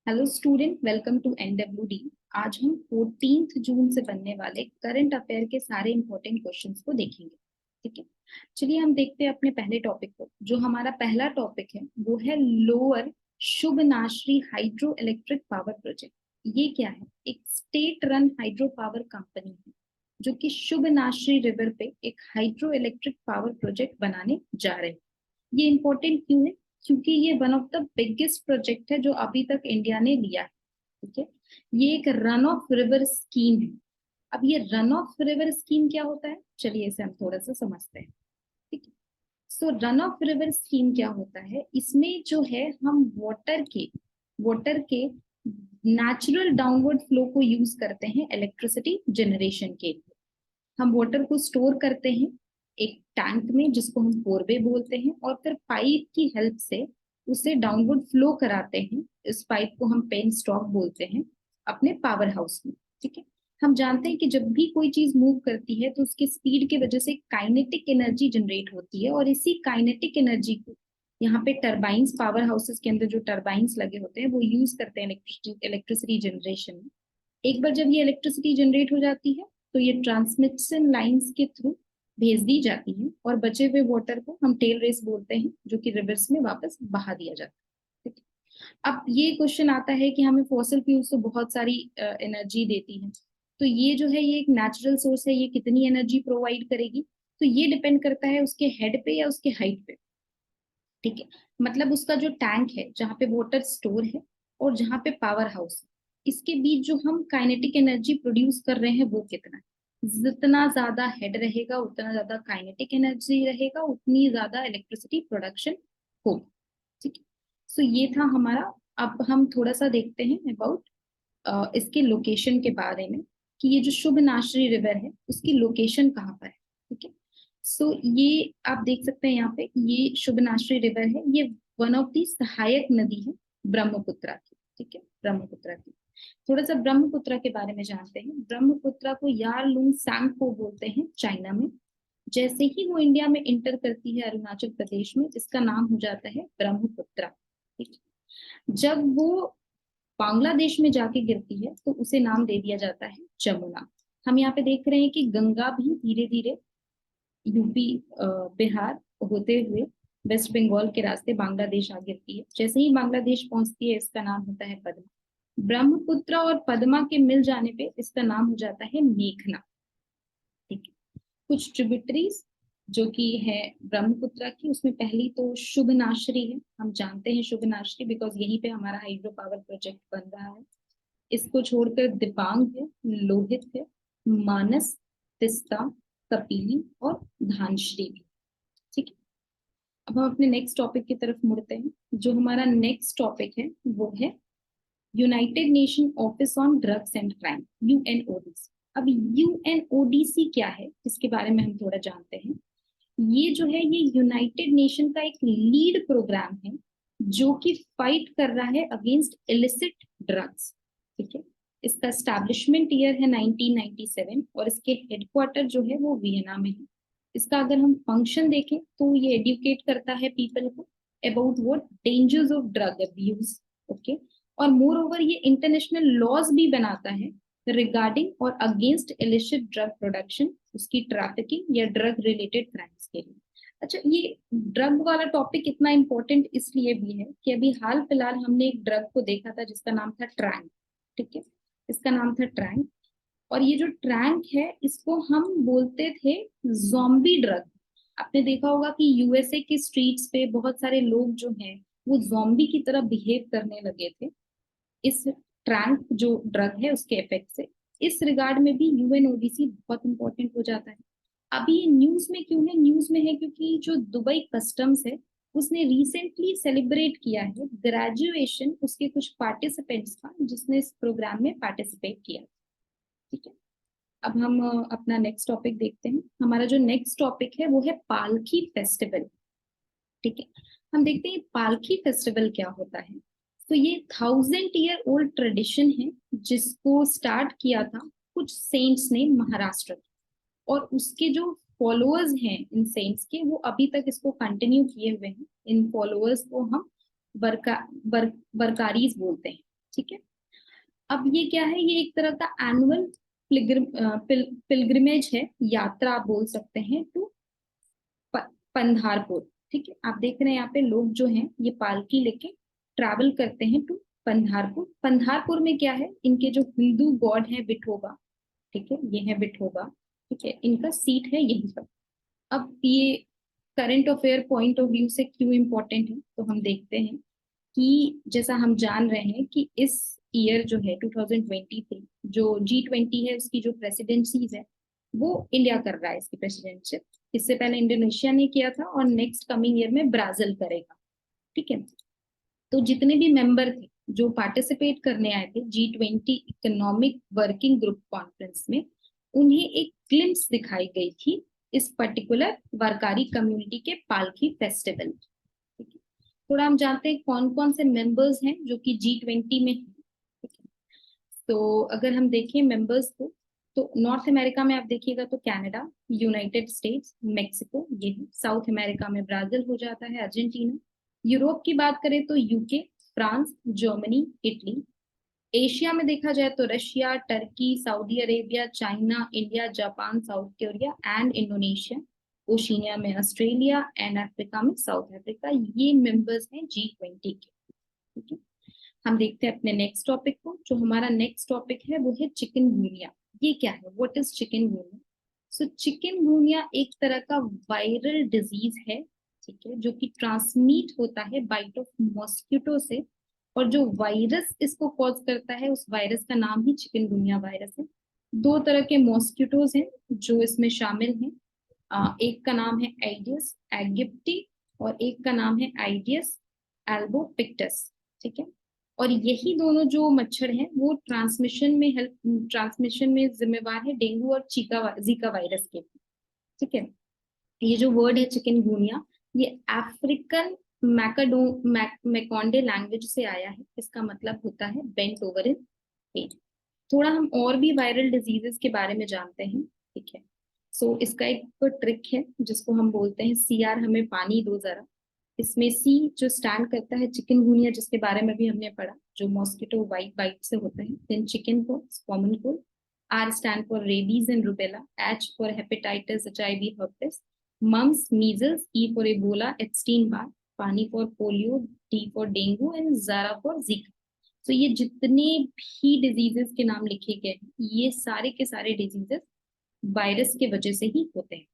Hello student, welcome to NWD. आज हम 14 जून से बनने वाले करंट अफेयर के सारे इंपॉर्टेंट क्वेश्चंस को देखेंगे। ठीक है, चलिए हम देखते हैं अपने पहले टॉपिक को। जो हमारा पहला टॉपिक है वो है lower Subansiri hydro electric power project. ये क्या है? एक state run hydro power company है जो कि शुभनाश्री रिवर पे एक हाइड्रो इलेक्ट्रिक पावर प्रोजेक्ट बनाने जा रहे हैं। ये इंपॉर्टेंट क्यों है? क्योंकि ये one of the biggest project है जो अभी तक इंडिया ने लिया है। ठीक है, ये एक रन ऑफ रिवर स्कीम है। अब ये रन ऑफ रिवर स्कीम क्या होता है, चलिए इसे हम थोड़ा सा समझते हैं। ठीक है, सो रन ऑफ रिवर स्कीम क्या होता है? इसमें जो है हम वाटर के नेचुरल डाउनवर्ड फ्लो को यूज करते हैं इलेक्ट्रिसिटी जनरेशन के लिए। हम वाटर को स्टोर करते हैं एक टैंक में जिसको हम फोरवे बोलते हैं, और फिर पाइप की हेल्प से उसे डाउनवर्ड फ्लो कराते हैं। इस पाइप को हम पेन स्टॉक बोलते हैं अपने पावर हाउस में। ठीक है, हम जानते हैं कि जब भी कोई चीज मूव करती है तो उसकी स्पीड की वजह से काइनेटिक एनर्जी जनरेट होती है, और इसी काइनेटिक एनर्जी को यहाँ पे टर्बाइंस, पावर हाउसेस के अंदर जो टर्बाइंस लगे होते हैं वो यूज करते हैं इलेक्ट्रिसिटी जनरेशन में। एक बार जब ये इलेक्ट्रिसिटी जनरेट हो जाती है तो ये ट्रांसमिशन लाइंस के थ्रू भेज दी जाती है, और बचे हुए वाटर को हम टेल रेस बोलते हैं जो कि रिवर्स में वापस बहा दिया जाता है। ठीक है? अब ये क्वेश्चन आता है कि हमें फॉसिल फ्यूल्स तो बहुत सारी एनर्जी देती है, तो ये जो है ये एक नेचुरल सोर्स है, ये कितनी एनर्जी प्रोवाइड करेगी? तो ये डिपेंड करता है उसके हेड पे या उसके हाइट पे। ठीक है, मतलब उसका जो टैंक है जहाँ पे वाटर स्टोर है और जहाँ पे पावर हाउस है, इसके बीच जो हम काइनेटिक एनर्जी प्रोड्यूस कर रहे हैं वो कितना है। जितना ज्यादा हेड रहेगा उतना ज्यादा काइनेटिक एनर्जी रहेगा, उतनी ज्यादा इलेक्ट्रिसिटी प्रोडक्शन होगी। ठीक है, सो ये था हमारा। अब हम थोड़ा सा देखते हैं अबाउट इसके लोकेशन के बारे में, कि ये जो शुभनाश्री रिवर है उसकी लोकेशन कहाँ पर है। ठीक है, सो ये आप देख सकते हैं यहाँ पे, ये शुभनाश्री रिवर है, ये वन ऑफ दी सहायक नदी है ब्रह्मपुत्रा की। ठीक है, ब्रह्मपुत्रा की। थोड़ा सा ब्रह्मपुत्रा के बारे में जानते हैं। ब्रह्मपुत्रा को यारलुंग सांगपो बोलते हैं चाइना में। जैसे ही वो इंडिया में इंटर करती है अरुणाचल प्रदेश में, इसका नाम हो जाता है ब्रह्मपुत्रा। ठीक है, जब वो बांग्लादेश में जाके गिरती है तो उसे नाम दे दिया जाता है जमुना। हम यहाँ पे देख रहे हैं कि गंगा भी धीरे धीरे यूपी, बिहार होते हुए वेस्ट बंगाल के रास्ते बांग्लादेश आ गिरती है। जैसे ही बांग्लादेश पहुंचती है इसका नाम होता है पद्मा। ब्रह्मपुत्र और पद्मा के मिल जाने पे इसका नाम हो जाता है मेघना। ठीक है, कुछ ट्रिब्यूटरीज जो कि है ब्रह्मपुत्र की, उसमें पहली तो शुभनाश्री है। हम जानते हैं शुभनाश्री बिकॉज यहीं पे हमारा हाइड्रो पावर प्रोजेक्ट बन रहा है। इसको छोड़कर दिबांग है, लोहित है, मानस, तिस्ता, कपिली और धानश्री भी। ठीक है, अब हम अपने नेक्स्ट टॉपिक की तरफ मुड़ते हैं। जो हमारा नेक्स्ट टॉपिक है वो है United nation office on drugs and crime, UNODC. अब यूएनओडीसी क्या है इसके बारे में हम थोड़ा जानते हैं। ये जो है ये यूनाइटेड नेशन का एक लीड प्रोग्राम है जो कि फाइट कर रहा है अगेंस्ट इलिसिट ड्रग्स। ठीक है, इसका एस्टैब्लिशमेंट ईयर है 1997, और इसके हेडक्वार्टर जो है वो वियना में है। इसका अगर हम फंक्शन देखें तो ये एडुकेट करता है पीपल को about what dangers of drug abuse. Okay, और मोर ओवर ये इंटरनेशनल लॉज भी बनाता है रिगार्डिंग और अगेंस्ट इलिसिट ड्रग प्रोडक्शन, उसकी ट्रैफिकिंग या ड्रग रिलेटेड क्राइम्स के लिए। अच्छा, ये ड्रग वाला टॉपिक इतना इंपॉर्टेंट इसलिए भी है कि अभी हाल फिलहाल हमने एक ड्रग को देखा था जिसका नाम था ट्रैंक। ठीक है, इसका नाम था ट्रैंक, और ये जो ट्रैंक है इसको हम बोलते थे जॉम्बी ड्रग। आपने देखा होगा कि यूएसए के स्ट्रीट्स पे बहुत सारे लोग जो हैं वो जॉम्बी की तरह बिहेव करने लगे थे इस ट्रैंक जो ड्रग है उसके इफेक्ट से। इस रिगार्ड में भी यूएनओडीसी बहुत इंपॉर्टेंट हो जाता है। अभी ये न्यूज में क्यों है? न्यूज में है क्योंकि जो दुबई कस्टम्स है उसने रिसेंटली सेलिब्रेट किया है ग्रेजुएशन उसके कुछ पार्टिसिपेंट्स का जिसने इस प्रोग्राम में पार्टिसिपेट किया। ठीक है, अब हम अपना नेक्स्ट टॉपिक देखते हैं। हमारा जो नेक्स्ट टॉपिक है वो है पालकी फेस्टिवल। ठीक है, हम देखते हैं पालकी फेस्टिवल क्या होता है। तो ये 1000 ईयर ओल्ड ट्रेडिशन है जिसको स्टार्ट किया था कुछ सेंट्स ने महाराष्ट्र, और उसके जो फॉलोअर्स हैं इन सेंट्स के वो अभी तक इसको कंटिन्यू किए हुए हैं। इन फॉलोअर्स को हम बरका, बर, बरकारीज बोलते हैं। ठीक है। अब ये क्या है, ये एक तरह का एनुअल पिलग्रिमेज है, यात्रा आप बोल सकते हैं, टू पंधारपुर। ठीक है, आप देख रहे हैं यहाँ पे लोग जो हैं ये पालकी लेके ट्रैवल करते हैं टू पंधारपुर। पंधारपुर में क्या है, इनके जो हिंदू गॉड है विठोबा, ठीक है, ये है विठोबा, ठीक है, इनका सीट है यहीं पर। अब ये current affair point of view से क्यों इंपॉर्टेंट है, तो हम देखते हैं कि जैसा हम जान रहे हैं कि इस ईयर जो है 2023, जो G20 है उसकी जो प्रेसिडेंसीज है वो इंडिया कर रहा है इसकी प्रेसिडेंटशिप। इससे पहले इंडोनेशिया ने किया था और नेक्स्ट कमिंग ईयर में ब्राजील करेगा। ठीक है, तो जितने भी मेंबर थे जो पार्टिसिपेट करने आए थे G20 economic working group conference में, उन्हें एक ग्लिम्स दिखाई गई थी इस पर्टिकुलर वारकारी कम्युनिटी के पालकी फेस्टिवल। थोड़ा हम जानते हैं कौन कौन से मेंबर्स हैं जो कि G20 में हैं। तो अगर हम देखें मेंबर्स को, तो नॉर्थ अमेरिका में आप देखिएगा तो कनाडा, यूनाइटेड स्टेट्स, मेक्सिको, ये है। साउथ अमेरिका में ब्राजील हो जाता है, अर्जेंटीना। यूरोप की बात करें तो UK, France, Germany, Italy. Asia में देखा जाए तो Russia, Turkey, Saudi Arabia, China, India, Japan, south Korea and Indonesia. Oceania में ऑस्ट्रेलिया एंड अफ्रीका में साउथ अफ्रीका। ये मेंबर्स हैं G20 के। ठीक है, हम देखते हैं अपने नेक्स्ट टॉपिक को। जो हमारा नेक्स्ट टॉपिक है वो है चिकनगुनिया। ये क्या है, what is chikungunya? So chikungunya एक तरह का वायरल डिजीज है, ठीक है, जो कि ट्रांसमिट होता है बाइट ऑफ मॉस्किटो से। और जो वायरस इसको कॉज करता है, उस वायरस का नाम ही चिकनगुनिया वायरस है। दो तरह के मॉस्किटोज हैं जो इसमें शामिल हैं। एक का नाम है एडियस एगिप्टी और एक का नाम है एडियस एल्बोपिक्टस। ठीक है, और यही दोनों जो मच्छर हैं वो ट्रांसमिशन में जिम्मेवार है डेंगू और जीका वायरस के। ठीक है, ये जो वर्ड है चिकनगुनिया, ये अफ्रीकन मैकोंडे लैंग्वेज से आया है। इसका मतलब होता है बेंट ओवर इन पेन। थोड़ा हम और भी वायरल डिजीजेस के बारे में जानते हैं। ठीक है, सो इसका एक ट्रिक है जिसको हम बोलते हैं CR हमें पानी दो जरा। इसमें C जो स्टैंड करता है चिकनगुनिया, जिसके बारे में भी हमने पढ़ा, जो मॉस्किटो वाइट बाइट से होते हैं। Then chicken pox, common cold. R stand for rabies and rubella. H for hepatitis, HIV, herpes। Mumps, measles. E for Ebola, Epstein Barr. P for polio. D for dengue and Z for Zika. तो ये जितने भी diseases के नाम लिखे गए हैं, ये सारे के सारे डिजीजेस वायरस के वजह से ही होते हैं।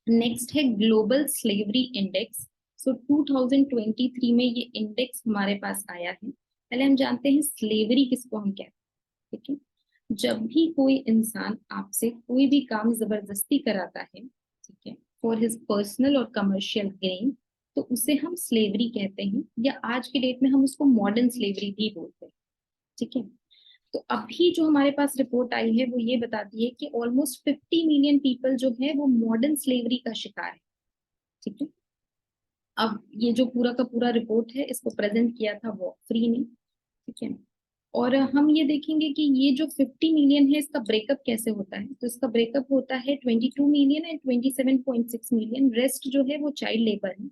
नेक्स्ट है ग्लोबल स्लेवरी इंडेक्स। सो 2023 में ये इंडेक्स हमारे पास आया है। पहले हम जानते हैं स्लेवरी किसको हम कहते हैं। ठीक है, जब भी कोई इंसान आपसे कोई भी काम जबरदस्ती कराता है, ठीक है, फॉर हिज पर्सनल और कमर्शियल गेन, तो उसे हम स्लेवरी कहते हैं, या आज के डेट में हम उसको मॉडर्न स्लेवरी भी बोलते हैं। ठीक है, तो अभी जो हमारे पास रिपोर्ट आई है वो ये बताती है कि ऑलमोस्ट 50 मिलियन पीपल जो है वो मॉडर्न स्लेवरी का शिकार है। ठीक है, अब ये जो पूरा का पूरा रिपोर्ट है इसको प्रेजेंट किया था वॉकफ्री ने। ठीक है, और हम ये देखेंगे कि ये जो 50 मिलियन है इसका ब्रेकअप कैसे होता है। तो इसका ब्रेकअप होता है 22 मिलियन एंड 27.6 मिलियन। रेस्ट जो है वो चाइल्ड लेबर है।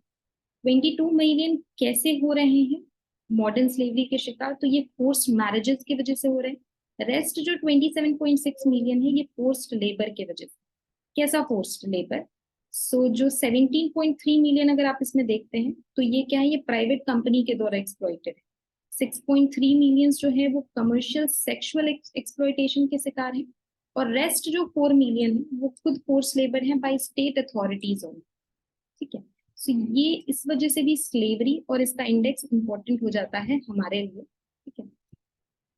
22 मिलियन कैसे हो रहे हैं मॉडर्न स्लेवरी के शिकार, तो ये फोर्स्ड मैरिजेस की वजह से हो रहे हैं। रेस्ट जो 27.6 मिलियन है ये फोर्स्ड लेबर के वजह से। कैसा फोर्स्ड लेबर? सो जो 17.3 मिलियन अगर आप इसमें देखते हैं तो ये क्या है, ये प्राइवेट कंपनी के द्वारा एक्सप्लॉइटेड है। 6.3 मिलियंस जो है वो कमर्शियल सेक्सुअल एक्सप्लॉइटेशन के शिकार है। और रेस्ट जो 4 मिलियन है वो खुद फोर्स लेबर है बाय स्टेट अथॉरिटीज ओनली। ठीक है, सो ये इस वजह से भी स्लेवरी और इसका इंडेक्स इंपॉर्टेंट हो जाता है हमारे लिए। ठीक है,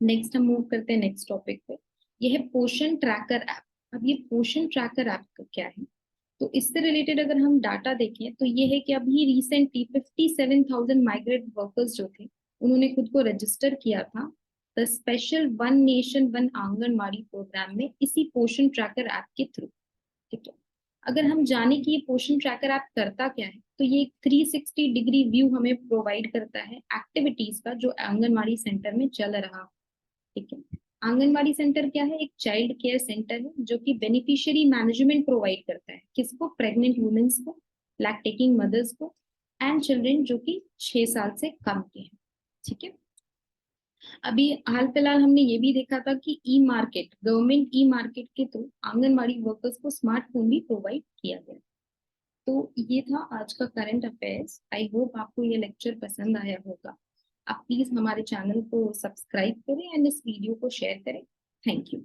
नेक्स्ट हम मूव करते हैं नेक्स्ट टॉपिक पे। ये है पोषण ट्रैकर ऐप। अब ये पोषण ट्रैकर ऐप क्या है, तो इससे रिलेटेड अगर हम डाटा देखें तो ये है कि अभी रिसेंटली 57,000 माइग्रेंट वर्कर्स जो थे उन्होंने खुद को रजिस्टर किया था the special one nation one anganwadi programme में, इसी पोषण ट्रैकर ऐप के थ्रू। ठीक है, अगर हम जाने कि ये पोषण ट्रैकर ऐप करता क्या है, तो ये एक 360 डिग्री व्यू हमें प्रोवाइड करता है एक्टिविटीज का जो आंगनवाड़ी सेंटर में चल रहा। ठीक है, आंगनवाड़ी सेंटर क्या है, एक चाइल्ड केयर सेंटर है जो कि बेनिफिशियरी मैनेजमेंट प्रोवाइड करता है। किसको? प्रेग्नेंट वुमेन्स को, लैक्टेटिंग मदर्स को एंड चिल्ड्रन जो कि 6 साल से कम के हैं। ठीक है, अभी हाल फिलहाल हमने ये भी देखा था कि ई मार्केट, गवर्नमेंट ई मार्केट के थ्रू आंगनवाड़ी वर्कर्स को स्मार्टफोन भी प्रोवाइड किया गया। तो ये था आज का करंट अफेयर्स। आई होप आपको ये लेक्चर पसंद आया होगा। आप प्लीज हमारे चैनल को सब्सक्राइब करें एंड इस वीडियो को शेयर करें। Thank you.